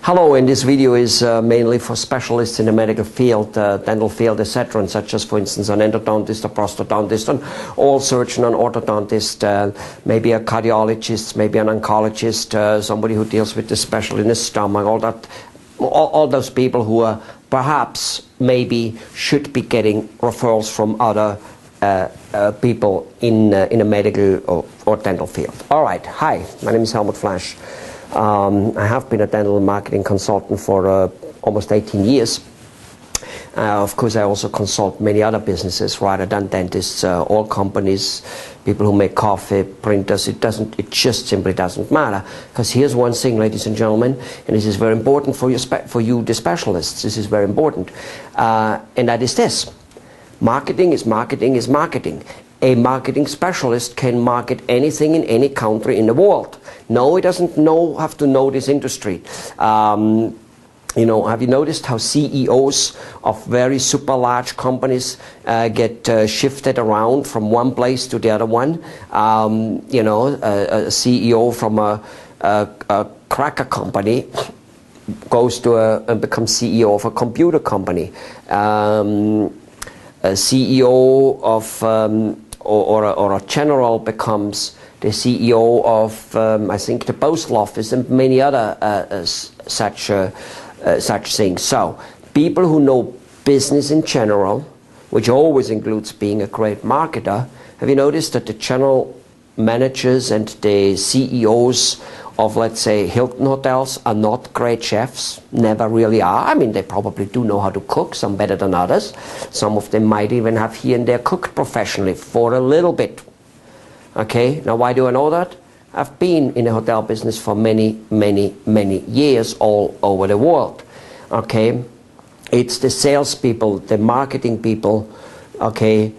Hello, and this video is mainly for specialists in the medical field, dental field, etc., such as, for instance, an endodontist, a prosthodontist, an oral surgeon, an orthodontist, maybe a cardiologist, maybe an oncologist, somebody who deals with the special in the stomach, all those people who are perhaps maybe should be getting referrals from other people in a medical or dental field. All right, hi, my name is Helmut Flasch. I have been a dental marketing consultant for almost 18 years. Of course, I also consult many other businesses rather than dentists, all companies, people who make coffee, printers. It just simply doesn't matter. Because here's one thing, ladies and gentlemen, and this is very important for you, the specialists. This is very important, and that is this: marketing is marketing is marketing. A marketing specialist can market anything in any country in the world. No, he doesn't have to know this industry. You know, have you noticed how CEOs of very super large companies get shifted around from one place to the other one? You know, a CEO from a cracker company goes to and becomes CEO of a computer company. A CEO of or a general becomes the CEO of I think the postal office and many other such things. So people who know business in general, which always includes being a great marketer. Have you noticed that the general managers and the CEOs of, let's say, Hilton hotels are not great chefs? Never really are. I mean, they probably do know how to cook, some better than others. Some of them might even have here and there cooked professionally for a little bit. Okay, now why do I know that? I've been in the hotel business for many, many, many years all over the world. Okay, it's the salespeople, the marketing people, okay,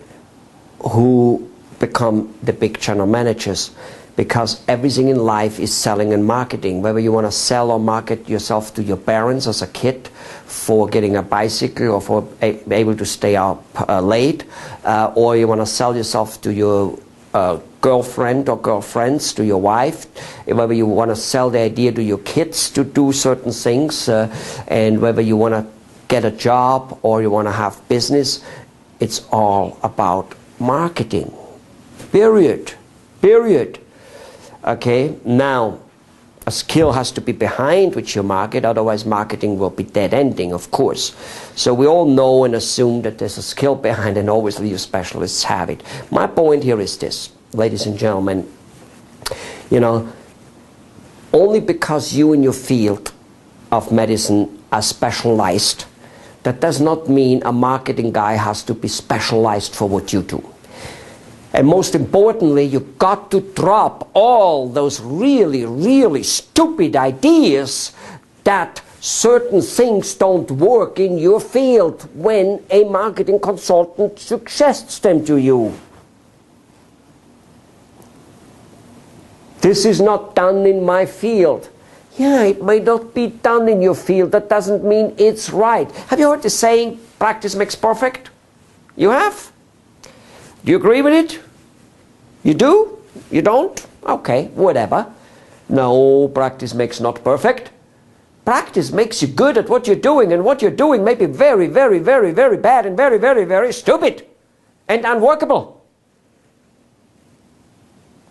who become the big general managers, because everything in life is selling and marketing. Whether you want to sell or market yourself to your parents as a kid for getting a bicycle or for being able to stay up late, or you want to sell yourself to your girlfriend or girlfriends, to your wife, whether you want to sell the idea to your kids to do certain things, and whether you want to get a job or you want to have business, it's all about marketing. Period. Period. Okay, now a skill has to be behind which you market, otherwise marketing will be dead ending, of course. So we all know and assume that there's a skill behind, and obviously you specialists have it. My point here is this, ladies and gentlemen, you know, only because you in your field of medicine are specialized, that does not mean a marketing guy has to be specialized for what you do. And most importantly, you've got to drop all those really, really stupid ideas that certain things don't work in your field when a marketing consultant suggests them to you. This is not done in my field. Yeah, it may not be done in your field. That doesn't mean it's right. Have you heard the saying, practice makes perfect? You have? Do you agree with it? You do? You don't? Okay, whatever. No, practice makes not perfect. Practice makes you good at what you're doing, and what you're doing may be very, very, very, very bad and very, very, very stupid and unworkable.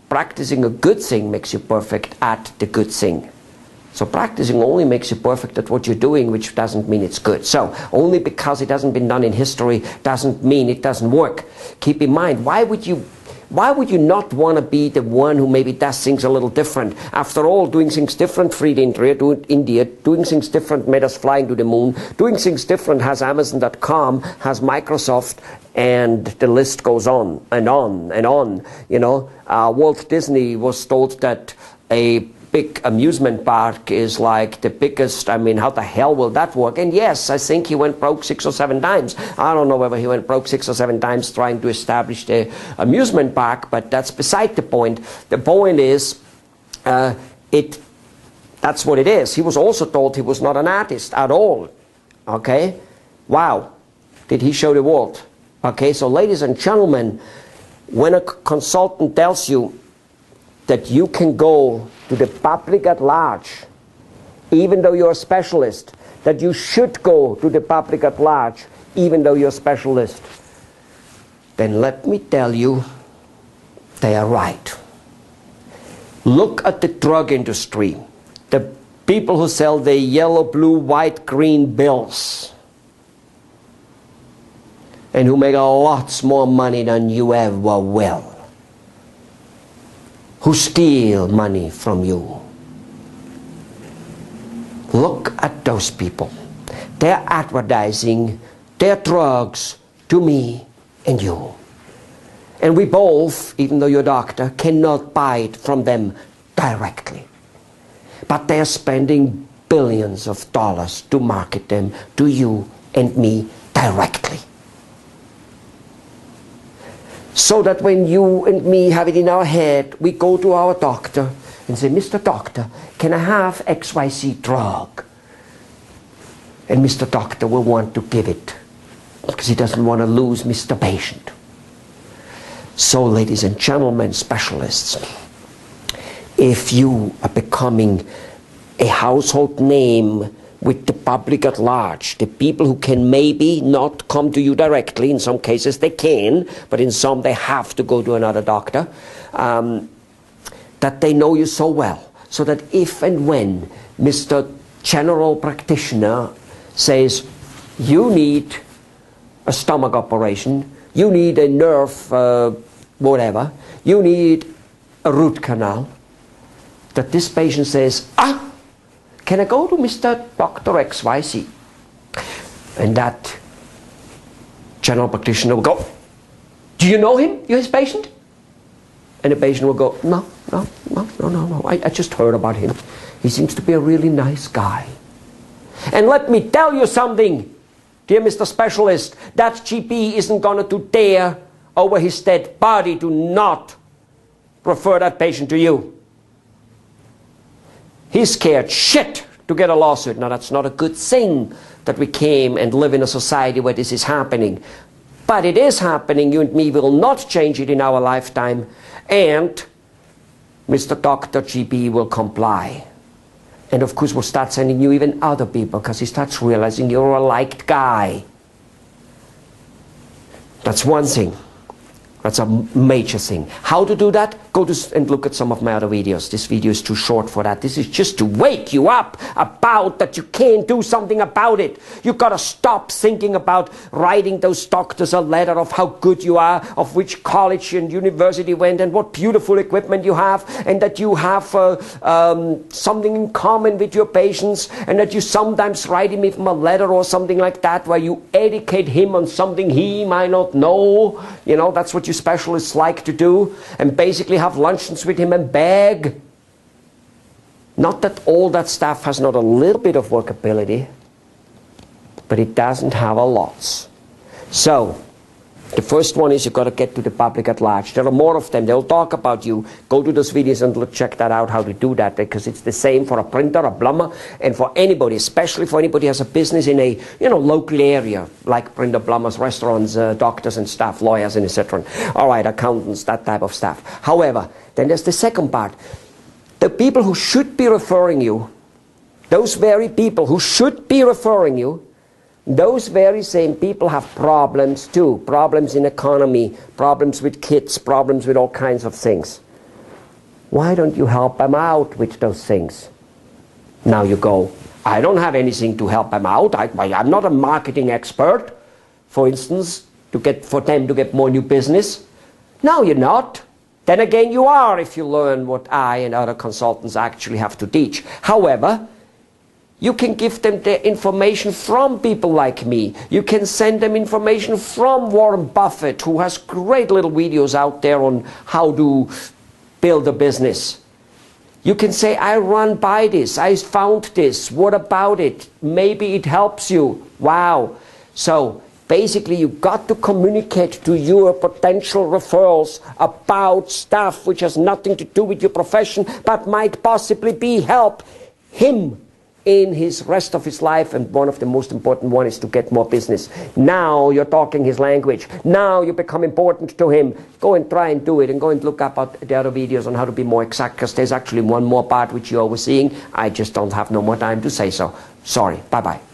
Practicing a good thing makes you perfect at the good thing. So practicing only makes you perfect at what you're doing, which doesn't mean it's good. So only because it hasn't been done in history doesn't mean it doesn't work. Keep in mind, why would you not want to be the one who maybe does things a little different? After all, doing things different freed India, doing things different made us flying to the moon, doing things different has Amazon.com, has Microsoft, and the list goes on and on and on. You know, Walt Disney was told that a big amusement park is like the biggest. I mean, how the hell will that work? And yes, I think he went broke 6 or 7 times. I don't know whether he went broke 6 or 7 times trying to establish the amusement park, but that's beside the point. The point is, that's what it is. He was also told he was not an artist at all. Okay? Wow. Did he show the world? Okay, so ladies and gentlemen, when a consultant tells you that you can go to the public at large even though you're a specialist, that you should go to the public at large, even though you're a specialist, then let me tell you, they are right. Look at the drug industry, the people who sell the yellow, blue, white, green bills, and who make a lots more money than you ever will, who steal money from you. Look at those people. They're advertising their drugs to me and you. And we both, even though you're a doctor, cannot buy it from them directly. But they're spending billions of dollars to market them to you and me directly. So that when you and me have it in our head, we go to our doctor and say, Mr. Doctor, can I have XYZ drug? And Mr. Doctor will want to give it because he doesn't want to lose Mr. Patient. So, ladies and gentlemen, specialists, if you are becoming a household name with the public at large, the people who can maybe not come to you directly, in some cases they can, but in some they have to go to another doctor, that they know you so well, so that if and when Mr. General Practitioner says, you need a stomach operation, you need a nerve, whatever, you need a root canal, that this patient says, can I go to Mr. Dr. XYZ? And that general practitioner will go, do you know him? You're his patient? And the patient will go, no, I just heard about him. He seems to be a really nice guy. And let me tell you something, dear Mr. Specialist, that GP isn't going to dare over his dead body to not refer that patient to you. He's scared shit to get a lawsuit. Now that's not a good thing that we came and live in a society where this is happening. But it is happening. You and me will not change it in our lifetime. And Mr. Dr. GP will comply. And of course we'll start sending you even other people because he starts realizing you're a liked guy. That's one thing. That's a major thing. How to do that? Go to and look at some of my other videos. This video is too short for that. This is just to wake you up about that you can do something about it. You've got to stop thinking about writing those doctors a letter of how good you are, of which college and university went, and what beautiful equipment you have, and that you have something in common with your patients, and that you sometimes write him even a letter or something like that where you educate him on something he might not know. You know, that's what you specialists like to do, and basically have luncheons with him and beg. Not that all that stuff has not a little bit of workability, but it doesn't have a lot. So the first one is you've got to get to the public at large. There are more of them. They'll talk about you. Go to those videos and check that out, how to do that, because it's the same for a printer, a plumber, and for anybody, especially for anybody who has a business in a local area, like printer, plumbers, restaurants, doctors and stuff, lawyers and etc. All right, accountants, that type of stuff. However, then there's the second part. The people who should be referring you, those very people who should be referring you, those very same people have problems too. Problems in economy, problems with kids, problems with all kinds of things. Why don't you help them out with those things? Now you go, I don't have anything to help them out. I'm not a marketing expert, for instance, for them to get more new business. No, you're not. Then again, you are if you learn what I and other consultants actually have to teach. However, you can give them the information from people like me. You can send them information from Warren Buffett, who has great little videos out there on how to build a business. You can say, I run by this, I found this, what about it? Maybe it helps you. Wow. So basically you've got to communicate to your potential referrals about stuff which has nothing to do with your profession, but might possibly help him in his rest of his life, and one of the most important one is to get more business. Now you're talking his language. Now you become important to him. Go and try and do it, and go and look up the other videos on how to be more exact, because there's actually one more part which you're overseeing. I just don't have no more time to say so. Sorry. Bye-bye.